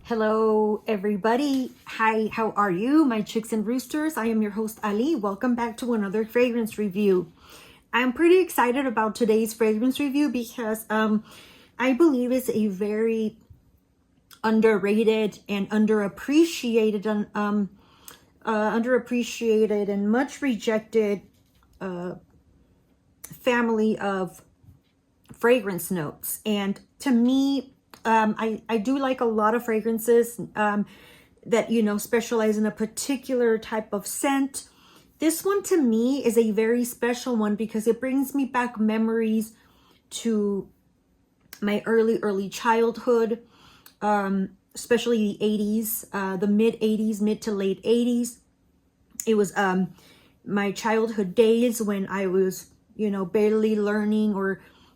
Hello, everybody. Hi, how are you, my chicks and roosters? I am your host, Ali. Welcome back to another fragrance review. I'm pretty excited about today's fragrance review because I believe it's a very underrated and underappreciated and much rejected family of fragrance notes. And to me, I do like a lot of fragrances that, specialize in a particular type of scent. This one to me is a very special one because it brings me back memories to my early childhood, especially the 80s, the mid 80s, mid to late 80s. It was my childhood days when I was, barely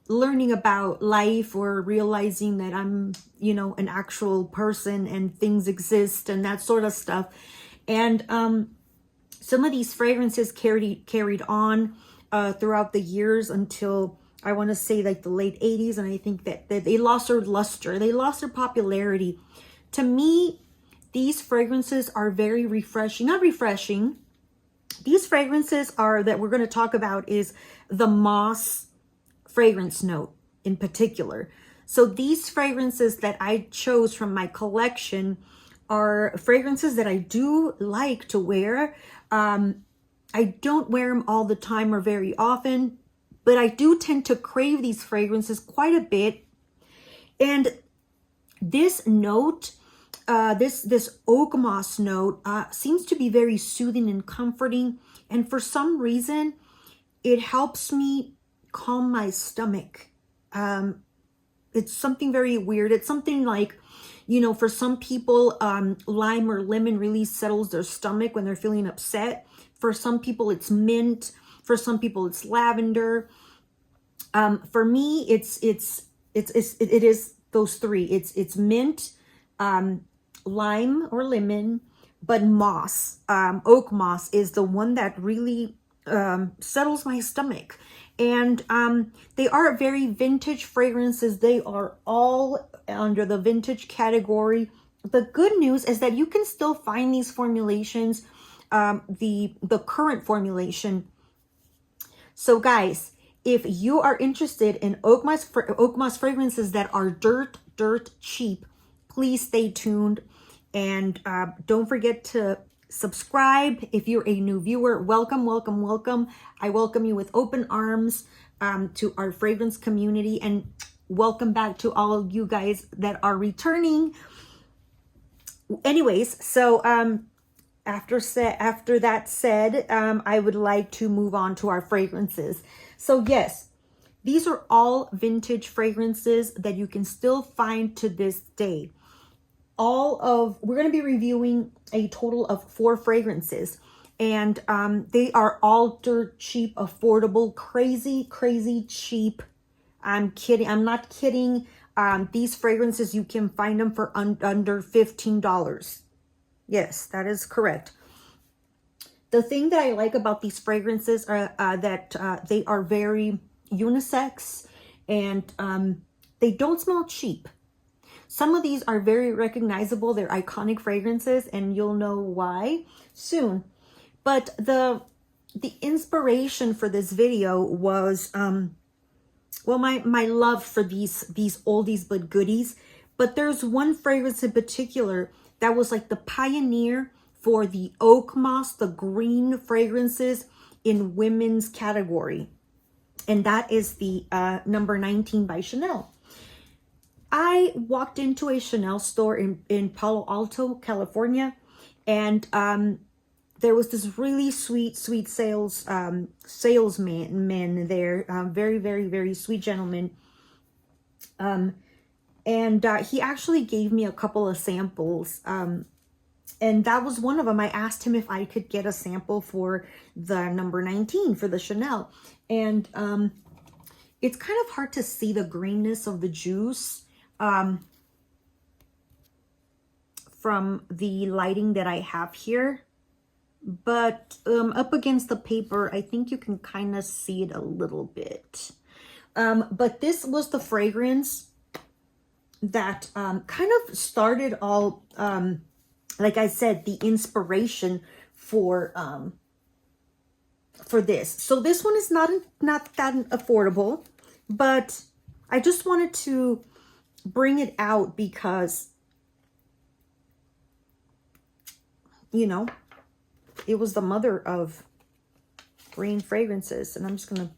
learning about life or realizing that I'm, an actual person and things exist and that sort of stuff. And some of these fragrances carried on throughout the years until I want to say like the late 80s. And I think that they lost their luster. They lost their popularity. To me, these fragrances are very refreshing. Not refreshing. These fragrances that we're going to talk about is the moss fragrance note in particular. So these fragrances that I chose from my collection are fragrances that I do like to wear. I don't wear them all the time or very often, but I do tend to crave these fragrances quite a bit. And this note, this oak moss note, seems to be very soothing and comforting. And for some reason, it helps me calm my stomach. It's something very weird. It's something like, for some people, lime or lemon really settles their stomach when they're feeling upset. For some people, it's mint. For some people, it's lavender. For me, it is those three. It's mint, lime or lemon, but moss, oak moss is the one that really settles my stomach. And they are very vintage fragrances. They are all under the vintage category. The good news is that you can still find these formulations, the current formulation. So guys, if you are interested in oak moss fragrances that are dirt cheap, please stay tuned. And don't forget to subscribe. If you're a new viewer, welcome. I welcome you with open arms to our fragrance community, and welcome back to all of you guys that are returning. Anyways, so after that said, I would like to move on to our fragrances. So yes, these are all vintage fragrances that you can still find to this day. We're going to be reviewing a total of 4 fragrances, and they are all dirt cheap, affordable, crazy cheap. I'm kidding. I'm not kidding. These fragrances, you can find them for under $15. Yes, that is correct. The thing that I like about these fragrances are that they are very unisex, and they don't smell cheap. Some of these are very recognizable. They're iconic fragrances, and you'll know why soon. But the inspiration for this video was, well, my love for these oldies but goodies. But there's one fragrance in particular that was like the pioneer for the oak moss, the green fragrances in women's category. And that is the number 19 by Chanel. I walked into a Chanel store in Palo Alto, California, and there was this really sweet salesman there, very sweet gentleman. And he actually gave me a couple of samples, and that was one of them. I asked him if I could get a sample for the number 19 for the Chanel, and it's kind of hard to see the greenness of the juice from the lighting that I have here, but up against the paper, I think you can kind of see it a little bit. But this was the fragrance that kind of started all, like I said, the inspiration for this. So this one is not that affordable, but I just wanted to bring it out because, you know, it was the mother of green fragrances. And I'm just gonna,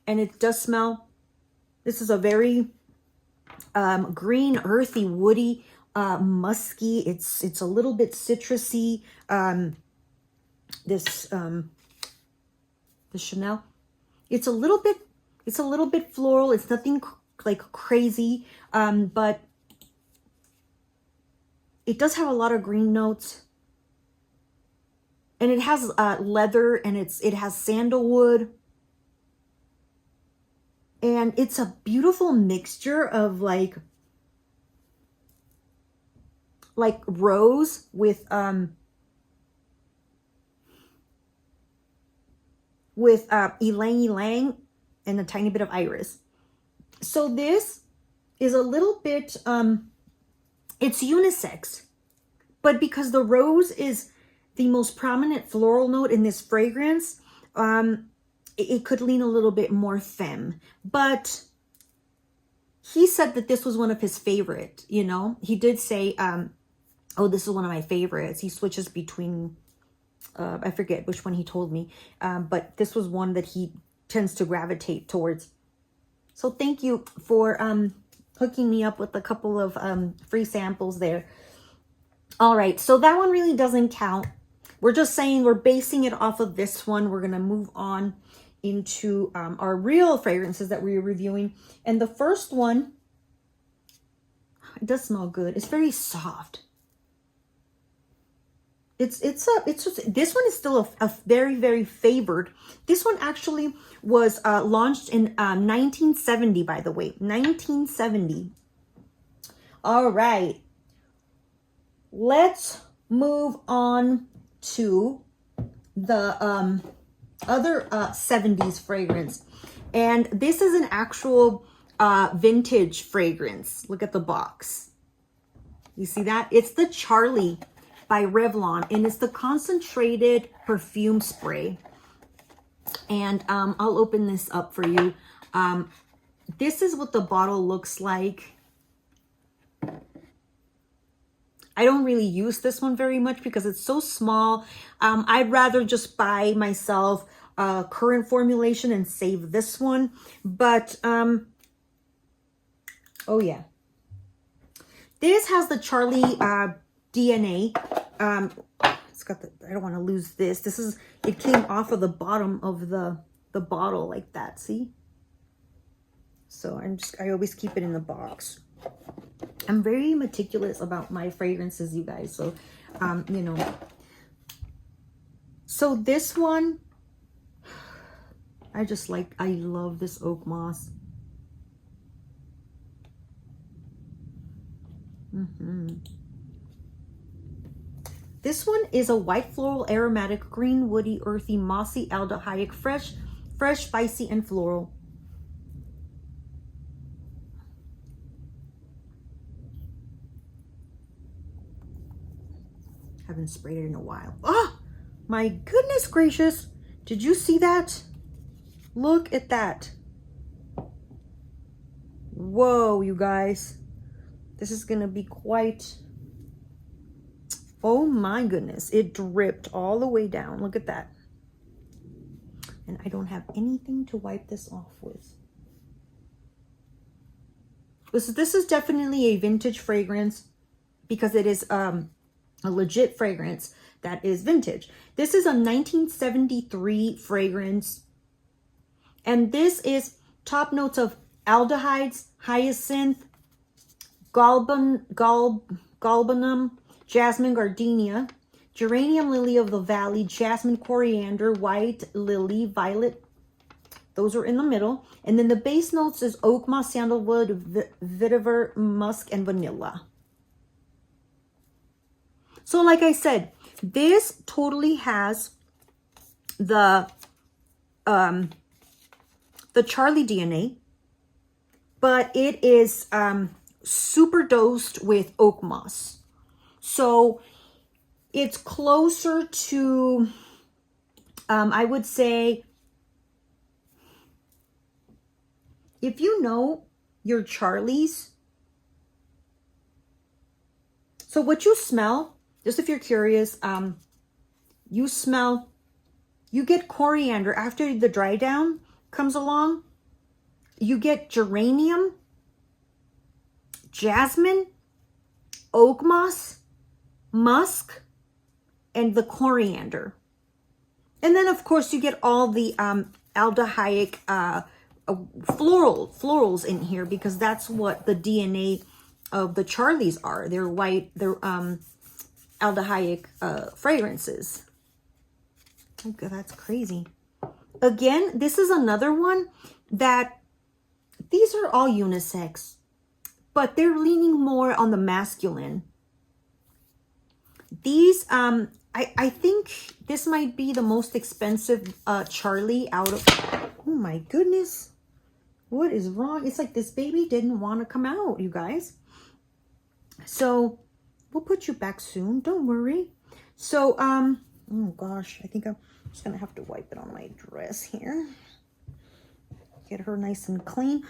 and it does smell, this is a very green, earthy, woody, musky. It's a little bit citrusy. This the Chanel, it's a little bit floral. It's nothing like crazy, but it does have a lot of green notes, and it has leather, and it has sandalwood, and it's a beautiful mixture of like rose with ylang ylang and a tiny bit of iris. So this is a little bit, it's unisex, but because the rose is the most prominent floral note in this fragrance, it could lean a little bit more femme. But he said that this was one of his favorite, you know. He did say, oh, this is one of my favorites. He switches between, I forget which one he told me, but this was one that he tends to gravitate towards. So thank you for hooking me up with a couple of free samples there. All right, so that one really doesn't count. We're just saying we're basing it off of this one. We're gonna move on into our real fragrances that we're reviewing. And the first one, it does smell good. It's very soft. It's just, this one is still a very, very favored. This one actually was launched in 1970, by the way, 1970. All right, let's move on to the other 70s fragrance. And this is an actual vintage fragrance. Look at the box. You see that? It's the Charlie by Revlon, and it's the concentrated perfume spray. And I'll open this up for you. This is what the bottle looks like. I don't really use this one very much because it's so small. I'd rather just buy myself a current formulation and save this one. But, oh yeah. This has the Charlie DNA. It's got the, I don't want to lose this. This is, it came off of the bottom of the bottle like that, see? So I always keep it in the box. I'm very meticulous about my fragrances, you guys. So, you know. So this one, I love this oak moss. This one is a white floral, aromatic, green, woody, earthy, mossy, aldehydic, fresh, spicy, and floral. Haven't sprayed it in a while. Oh, my goodness gracious. Did you see that? Look at that. Whoa, you guys. This is going to be quite... Oh my goodness. It dripped all the way down. Look at that. And I don't have anything to wipe this off with. This is definitely a vintage fragrance because it is... a legit fragrance that is vintage. This is a 1973 fragrance, and this is top notes of aldehydes, hyacinth, galbanum, jasmine gardenia, geranium lily of the valley, jasmine coriander, white lily, violet. Those are in the middle, and then the base notes is oak moss, sandalwood, vetiver, musk, and vanilla. So like I said, this totally has the Charlie DNA, but it is super dosed with oak moss. So it's closer to, I would say, if you know your Charlies, so what you smell, just if you're curious, you smell, you get coriander after the dry down comes along. You get geranium, jasmine, oak moss, musk, and the coriander. And then, of course, you get all the aldehydic florals in here, because that's what the DNA of the Charlies are. They're white, they're aldehydic fragrances. Okay, that's crazy. Again, this is another one that these are all unisex, but they're leaning more on the masculine. These, I think this might be the most expensive Charlie out of, oh my goodness. What is wrong? It's like this baby didn't want to come out, you guys. So we'll put you back soon. Don't worry. So, oh gosh, I think I'm just going to have to wipe it on my dress here. Get her nice and clean.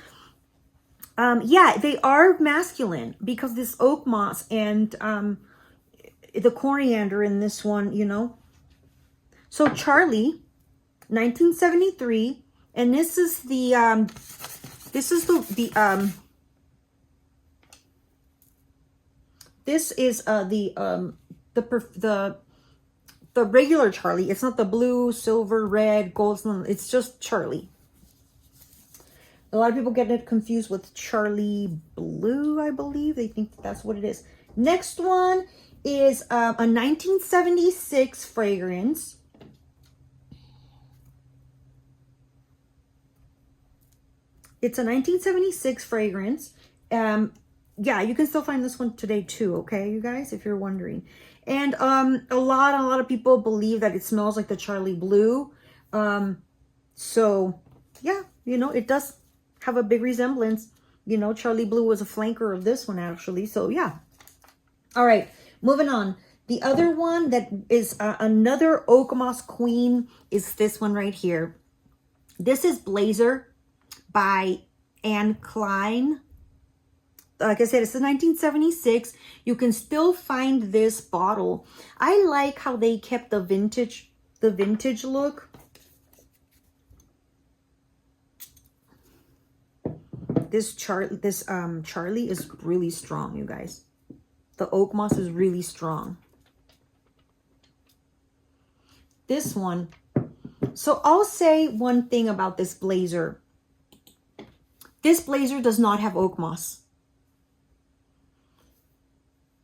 Yeah, they are masculine because this oak moss and the coriander in this one, you know. So Charlie, 1973, and this is the this is the regular Charlie. It's not the blue, silver, red, gold. It's just Charlie. A lot of people get it confused with Charlie Blue, I believe. They think that's what it is. Next one is a 1976 fragrance. It's a 1976 fragrance. Yeah, you can still find this one today too, okay, you guys, if you're wondering. And a lot of people believe that it smells like the Charlie Blue. So yeah, you know, it does have a big resemblance. You know, Charlie Blue was a flanker of this one, actually. So yeah. All right, moving on. The other one that is another oak moss queen is this one right here. This is Blazer by Klein. Like I said, it's a 1976. You can still find this bottle. I like how they kept the vintage look. This Charlie is really strong, you guys. The oak moss is really strong. This one. So I'll say one thing about this Blazer. This Blazer does not have oak moss.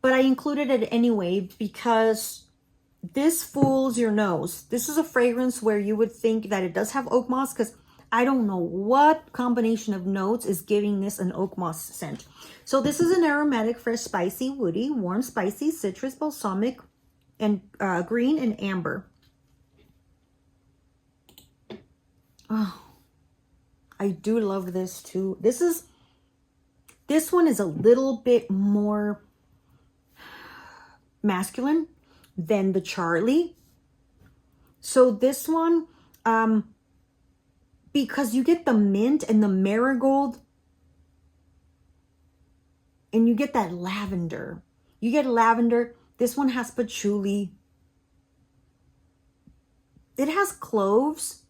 But I included it anyway because this fools your nose. This is a fragrance where you would think that it does have oak moss, because I don't know what combination of notes is giving this an oak moss scent. So this is an aromatic, fresh, spicy, woody, warm, spicy, citrus, balsamic, and green and amber. Oh, I do love this too. This one is a little bit more masculine than the Charlie. So this one, because you get the mint and the marigold, and you get that lavender. You get lavender. This one has patchouli. It has cloves,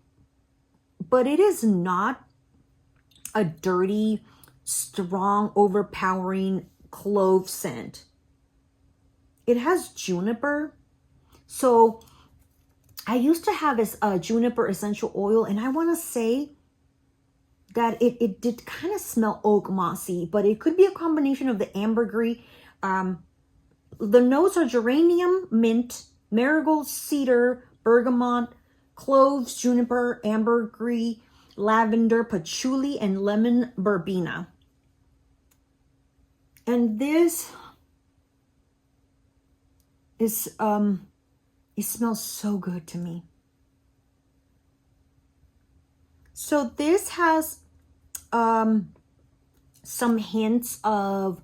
but it is not a dirty, strong, overpowering clove scent. It has juniper. So I used to have this juniper essential oil, and I want to say that it did kind of smell oak mossy, but it could be a combination of the ambergris. The notes are geranium, mint, marigold, cedar, bergamot, cloves, juniper, ambergris, lavender, patchouli, and lemon verbena. And this is it smells so good to me. So this has some hints of,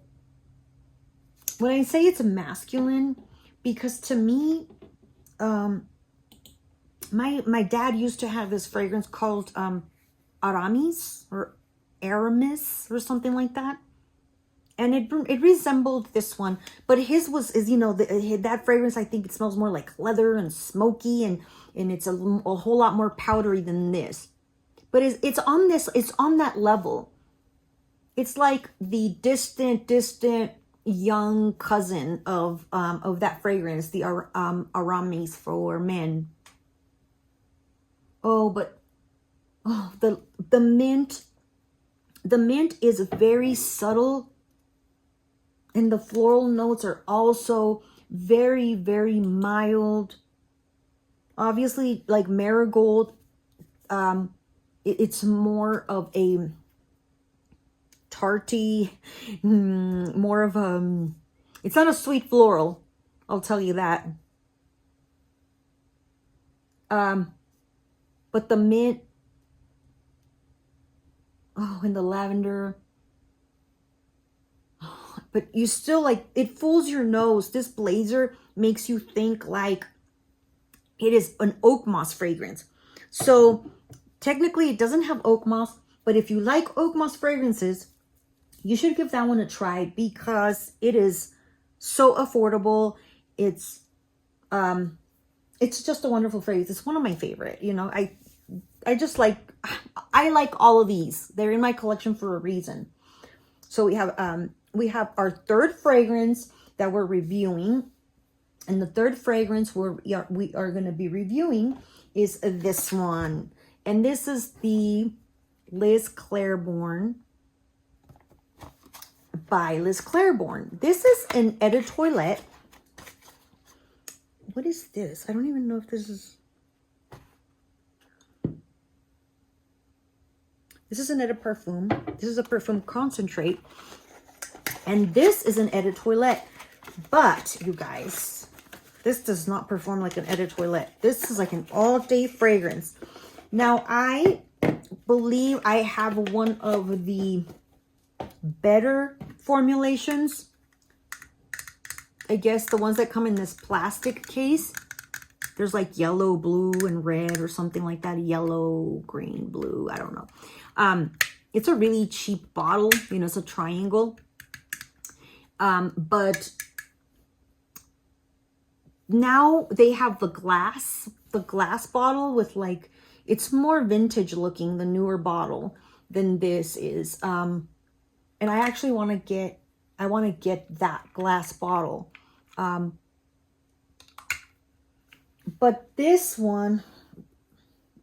when I say it's masculine, because to me, my dad used to have this fragrance called Aramis or Aramis or something like that. And it resembled this one, but his is, you know, that fragrance, I think it smells more like leather and smoky, and it's a whole lot more powdery than this. But it's on that level. It's like the distant young cousin of that fragrance, the Aramis for men. Oh, but the mint is very subtle. And the floral notes are also very, very mild. Obviously, like marigold, it's more of a tarty, more of a, it's not a sweet floral, I'll tell you that. But the mint, oh, and the lavender, but you still, like, it fools your nose. This blazer makes you think like it is an oak moss fragrance. So technically it doesn't have oak moss, but if you like oak moss fragrances, you should give that one a try because it is so affordable. It's just a wonderful fragrance. It's one of my favorite, you know. I just like, I like all of these. They're in my collection for a reason. So we have our third fragrance that we're reviewing. And the third fragrance we are going to be reviewing is this one. And this is the Liz Clairborne by Liz Clairborne. This is an Eau de Toilette. What is this? I don't even know if this is... This is an Eau de Perfume. This is a perfume concentrate. And this is an Eau de Toilette. But, you guys, this does not perform like an Eau de Toilette. This is like an all-day fragrance. Now, I believe I have one of the better formulations. I guess the ones that come in this plastic case. There's like yellow, blue, and red or something like that. Yellow, green, blue. I don't know. It's a really cheap bottle. You know, it's a triangle. But now they have the glass bottle with like, it's more vintage looking, the newer bottle than this is. And I actually want to get that glass bottle. But this one,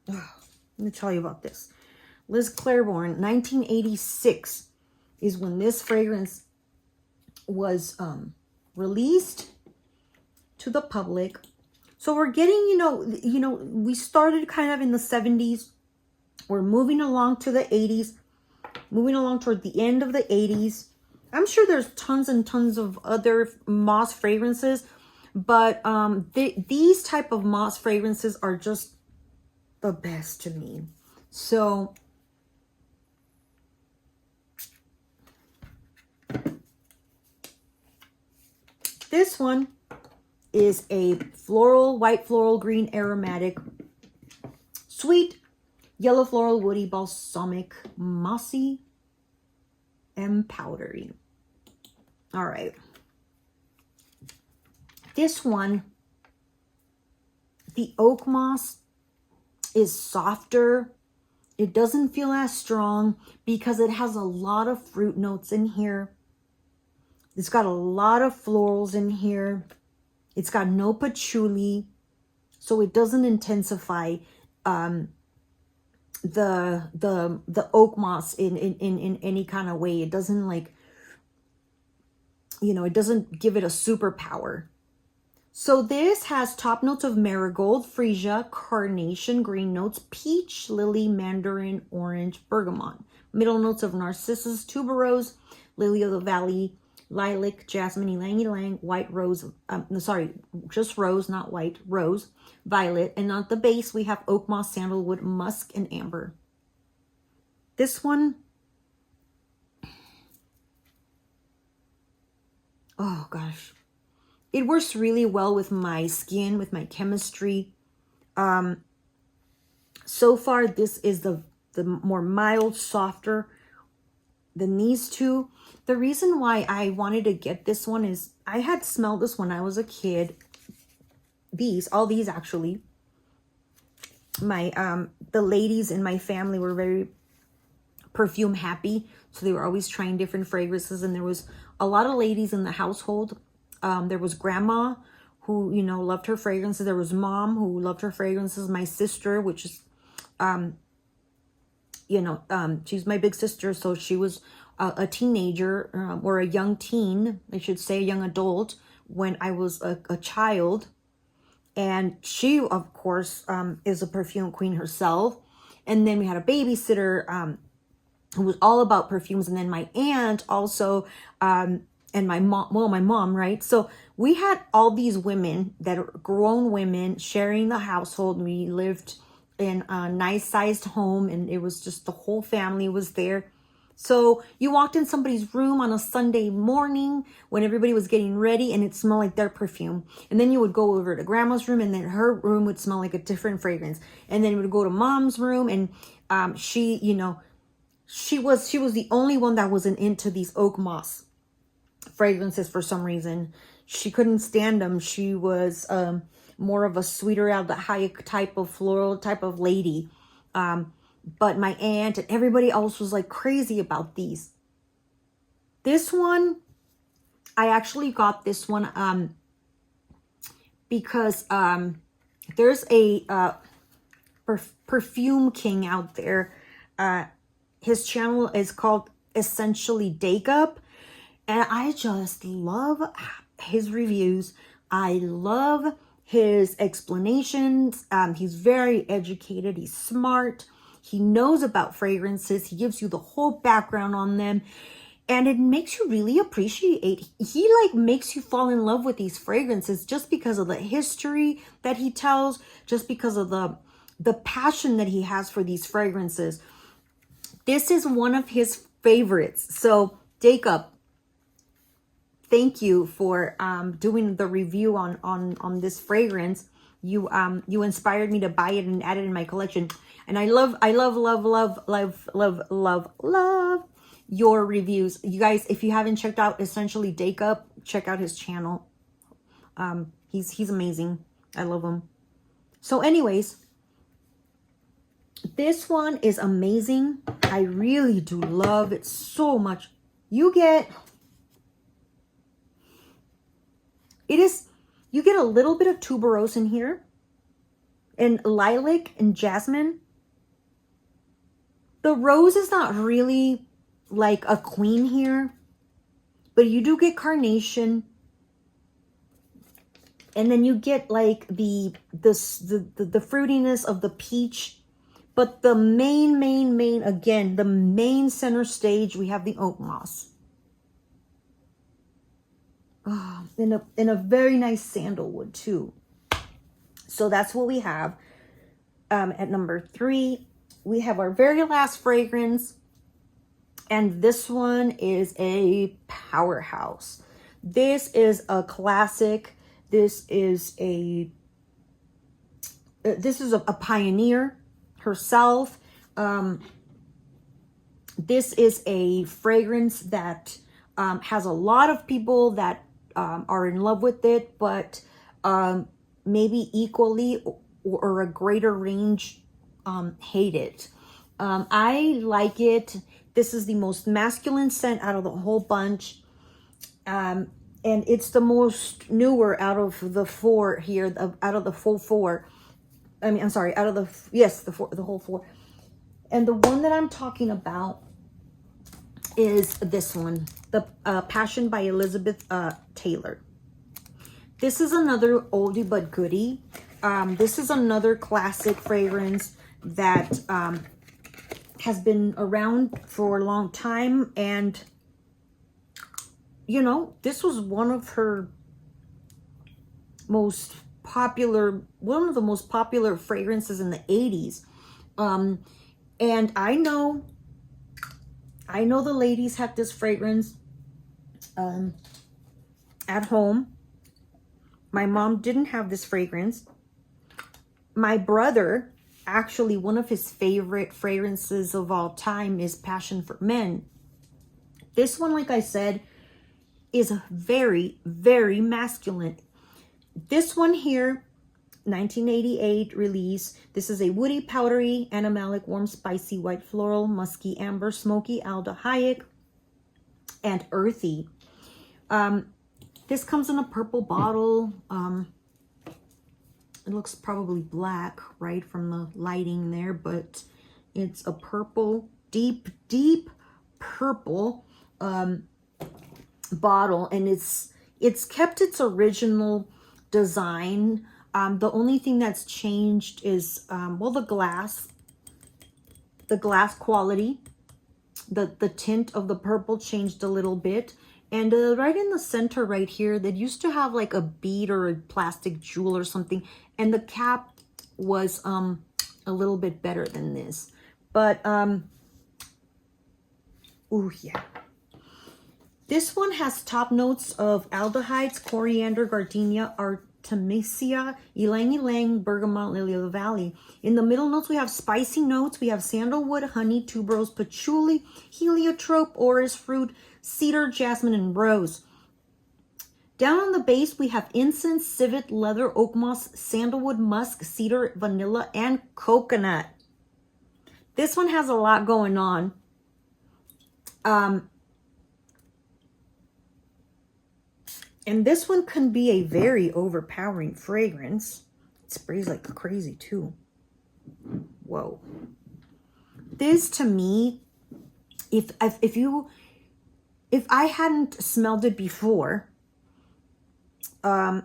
let me tell you about this. Liz Clairborne, 1986 is when this fragrance was released to the public. So we're getting, you know, we started kind of in the 70s. We're moving along to the 80s, moving along toward the end of the 80s. I'm sure there's tons and tons of other moss fragrances, but these type of moss fragrances are just the best to me. So this one is a floral, white floral, green aromatic, sweet, yellow floral, woody, balsamic, mossy, and powdery. All right. This one, the oak moss is softer. It doesn't feel as strong because it has a lot of fruit notes in here. It's got a lot of florals in here. It's got no patchouli, so it doesn't intensify the oak moss in any kind of way. It doesn't, like, you know, it doesn't give it a superpower. So this has top notes of marigold, freesia, carnation, green notes, peach, lily, mandarin, orange, bergamot. Middle notes of narcissus, tuberose, lily of the valley, lilac, jasmine, ylang-ylang, white rose, just rose, not white, rose, violet. And on the base, we have oak moss, sandalwood, musk, and amber. This one, Oh gosh. It works really well with my skin, with my chemistry. So far, this is the more mild, softer than these two. The reason why I wanted to get this one is I had smelled this when I was a kid. All these actually. My the ladies in my family were very perfume happy, so they were always trying different fragrances, and there was a lot of ladies in the household. There was grandma who, you know, loved her fragrances. There was mom who loved her fragrances. My sister, which is you know, she's my big sister, so she was a teenager, or a young teen, I should say, a young adult, when I was a child. And she, of course, is a perfume queen herself. And then we had a babysitter who was all about perfumes. And then my aunt also, and my mom, well, my mom, right? So we had all these women that are grown women sharing the household. We lived in a nice sized home, and it was just the whole family was there. So you walked in somebody's room on a Sunday morning when everybody was getting ready, and it smelled like their perfume. And then you would go over to grandma's room, and then her room would smell like a different fragrance. And then you would go to mom's room, and she, you know, she was the only one that wasn't into these oak moss fragrances for some reason. She couldn't stand them. She was more of a sweeter out the high type of floral type of lady. But my aunt and everybody else was like crazy about these. This one, I actually got this one because there's a perfume king out there. His channel is called Essentially Dake-Up, and I just love his reviews. I love his explanations. He's very educated. He's smart. He knows about fragrances. He gives you the whole background on them. And it makes you really appreciate. He like makes you fall in love with these fragrances just because of the history that he tells, just because of the passion that he has for these fragrances. This is one of his favorites. So, Dake-Up, thank you for doing the review on this fragrance. You inspired me to buy it and add it in my collection. And I love your reviews. You guys, if you haven't checked out Essentially Dake-Up, check out his channel. He's amazing. I love him. So anyways, this one is amazing. I really do love it so much. You get a little bit of tuberose in here, and lilac and jasmine. The rose is not really like a queen here, but you do get carnation, and then you get like the fruitiness of the peach. But the main, again, the main center stage, we have the oak moss. Oh, in a very nice sandalwood too. So that's what we have. At number 3, we have our very last fragrance. And this one is a powerhouse. This is a classic. This is a pioneer herself. This is a fragrance that has a lot of people that are in love with it, but maybe equally or a greater range hate it. I like it. This is the most masculine scent out of the whole bunch. And it's the most newer out of the 4 here, out of the full 4. I mean, I'm sorry, out of the whole 4. And the one that I'm talking about is this one, the Passion by Elizabeth Taylor. This is another oldie but goodie. This is another classic fragrance that has been around for a long time. And, you know, this was one of the most popular fragrances in the 80s. And I know the ladies have this fragrance. at home. My mom didn't have this fragrance. My brother, actually, one of his favorite fragrances of all time is Passion for Men. This one, like I said, is very, very masculine. This one here, 1988 release. This is a woody, powdery, animalic, warm, spicy, white floral, musky, amber, smoky, aldehydic, and earthy. This comes in a purple bottle. It looks probably black, right, from the lighting there, but it's a purple, deep, deep purple bottle, and it's kept its original design. The only thing that's changed is, well, the glass quality. The tint of the purple changed a little bit. And right in the center right here, that used to have like a bead or a plastic jewel or something. And the cap was a little bit better than this. But, oh yeah. This one has top notes of aldehydes, coriander, gardenia, artemisia, ylang ylang, bergamot, lily of the valley. In the middle notes, we have spicy notes. We have sandalwood, honey, tuberose, patchouli, heliotrope, orris fruit, cedar, jasmine, and rose. Down on the base, we have incense, civet, leather, oak moss, sandalwood, musk, cedar, vanilla, and coconut. This one has a lot going on. And this one can be a very overpowering fragrance. It sprays like crazy too. Whoa. This to me, if I hadn't smelled it before, and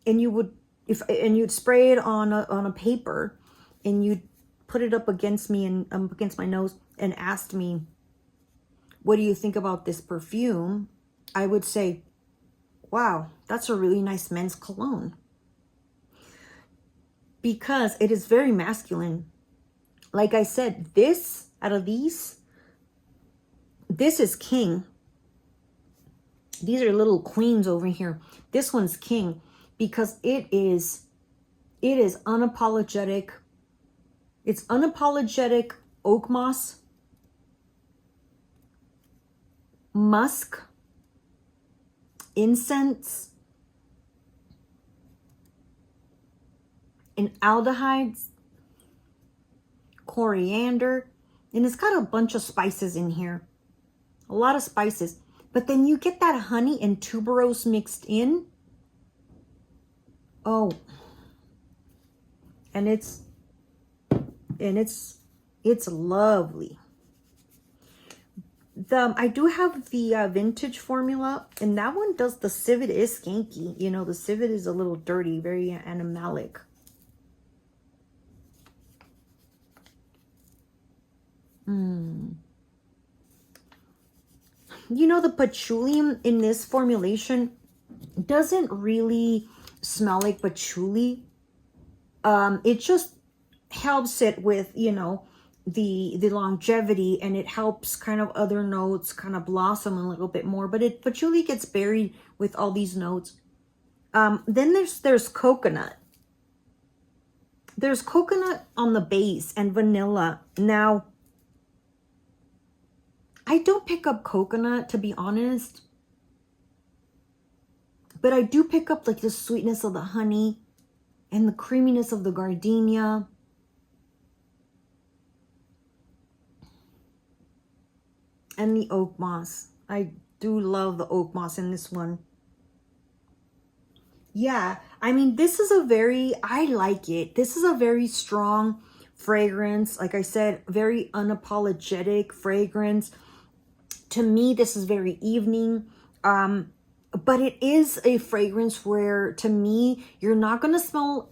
you'd spray it on a paper, and you'd put it up against me and against my nose and asked me, what do you think about this perfume? I would say, wow, that's a really nice men's cologne. Because it is very masculine. Like I said, this, out of these, this is king. These are little queens over here. This one's king because it is unapologetic. It's unapologetic oak moss, musk, incense, and aldehydes, coriander, and it's got a bunch of spices in here. A lot of spices. But then you get that honey and tuberose mixed in. Oh. And it's lovely. I do have the vintage formula, and that one does, the civet is skanky. You know, the civet is a little dirty, very animalic. You know, the patchouli in this formulation doesn't really smell like patchouli. It just helps it with, you know, the longevity, and it helps kind of other notes kind of blossom a little bit more, but patchouli gets buried with all these notes. Then there's coconut. There's coconut on the base and vanilla. Now, I don't pick up coconut, to be honest, but I do pick up like the sweetness of the honey and the creaminess of the gardenia. And the oak moss. I do love the oak moss in this one. Yeah, I mean, this is I like it. This is a very strong fragrance. Like I said, very unapologetic fragrance. To me, this is very evening. But it is a fragrance where, to me, you're not going to smell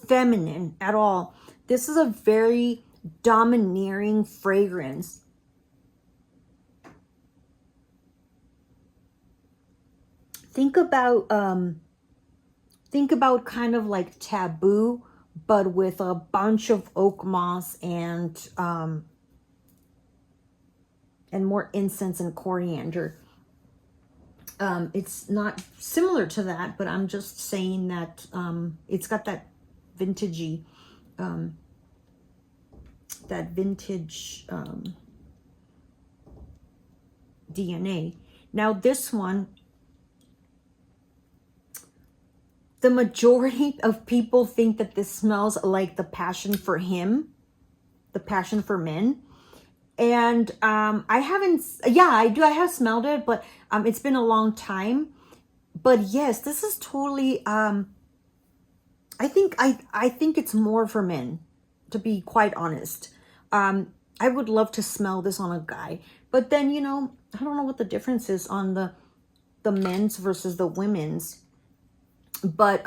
feminine at all. This is a very domineering fragrance. Think about kind of like Taboo, but with a bunch of oak moss and more incense and coriander. It's not similar to that, but I'm just saying that it's got that vintagey, that vintage DNA. Now this one, the majority of people think that this smells like the passion for him, the passion for men. And I haven't, yeah, I have smelled it, but it's been a long time. But yes, this is totally, I think it's more for men, to be quite honest. I would love to smell this on a guy, but then, you know, I don't know what the difference is on the men's versus the women's. But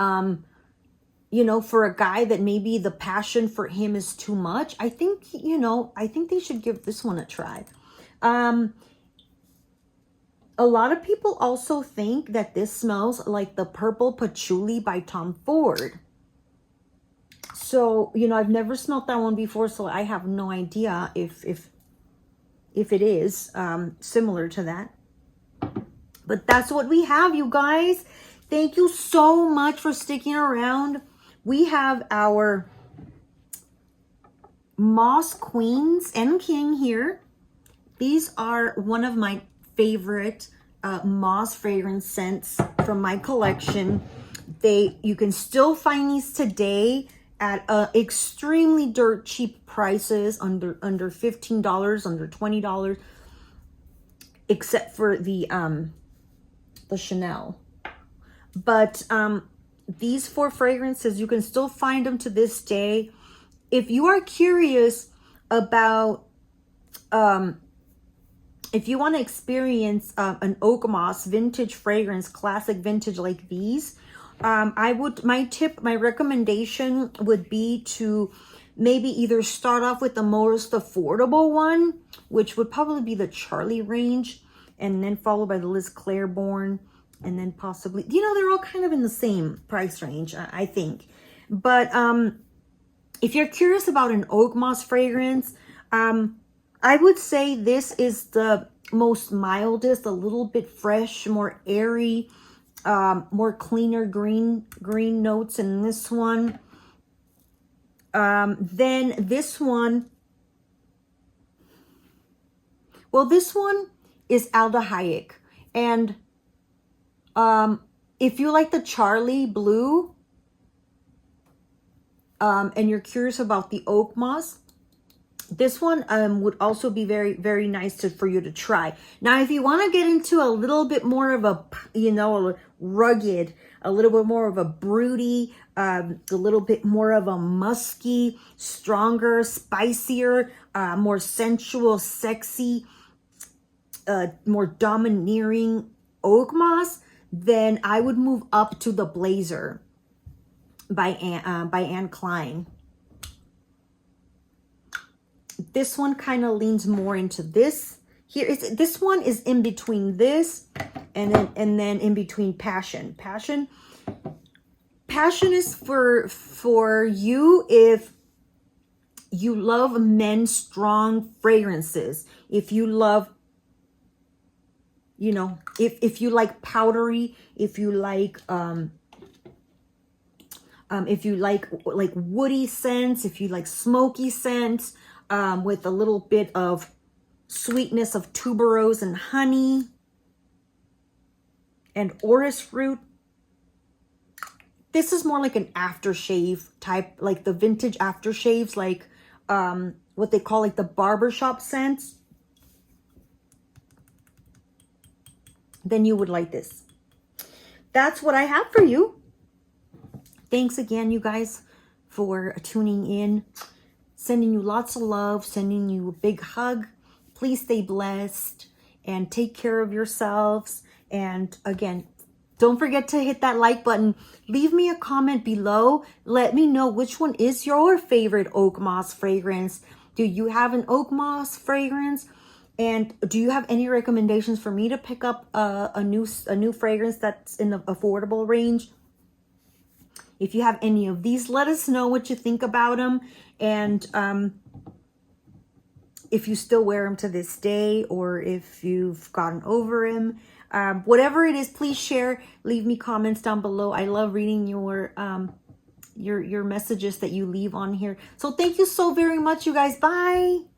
you know, for a guy that maybe the passion for him is too much, I think, you know, I think they should give this one a try. A lot of people also think that this smells like the Purple Patchouli by Tom Ford. So, you know, I've never smelled that one before, so I have no idea if it is similar to that. But that's what we have, you guys. Thank you so much for sticking around. We have our Moss Queens and King here. These are one of my favorite Moss fragrance scents from my collection. You can still find these today at extremely dirt cheap prices, under $15, under $20, except for the Chanel. But these 4 fragrances, you can still find them to this day. If you are curious about, if you want to experience an oak moss vintage fragrance, classic vintage like these, my recommendation would be to maybe either start off with the most affordable one, which would probably be the Charlie range, and then followed by the Liz Clairborne, and then possibly, you know, they're all kind of in the same price range, I think. But if you're curious about an oak moss fragrance, I would say this is the most mildest, a little bit fresh, more airy, more cleaner green notes in this one. Then this one, well, this one is Alda Hayek. And if you like the Charlie blue, and you're curious about the oak moss, this one would also be very, very nice for you to try. Now, if you want to get into a little bit more of a, you know, a rugged, a little bit more of a broody, a little bit more of a musky, stronger, spicier, more sensual, sexy, more domineering oak moss, then I would move up to the Blazer by Anne Klein. This one kind of leans more into this. This one is in between this and then in between Passion. Passion is for you if you love men's strong fragrances. If you love, you know, if you like powdery, if you like woody scents, if you like smoky scents, with a little bit of sweetness of tuberose and honey and orris root. This is more like an aftershave type, like the vintage aftershaves, like what they call like the barbershop scents. Then you would like this. That's what I have for you. Thanks again, you guys, for tuning in. Sending you lots of love, sending you a big hug. Please stay blessed and take care of yourselves. And again, don't forget to hit that like button. Leave me a comment below. Let me know which one is your favorite oak moss fragrance. Do you have an oak moss fragrance? And do you have any recommendations for me to pick up a new fragrance that's in the affordable range? If you have any of these, let us know what you think about them. And if you still wear them to this day, or if you've gotten over them, Whatever it is, please share, leave me comments down below. I love reading your messages that you leave on here. So thank you so very much, you guys. Bye.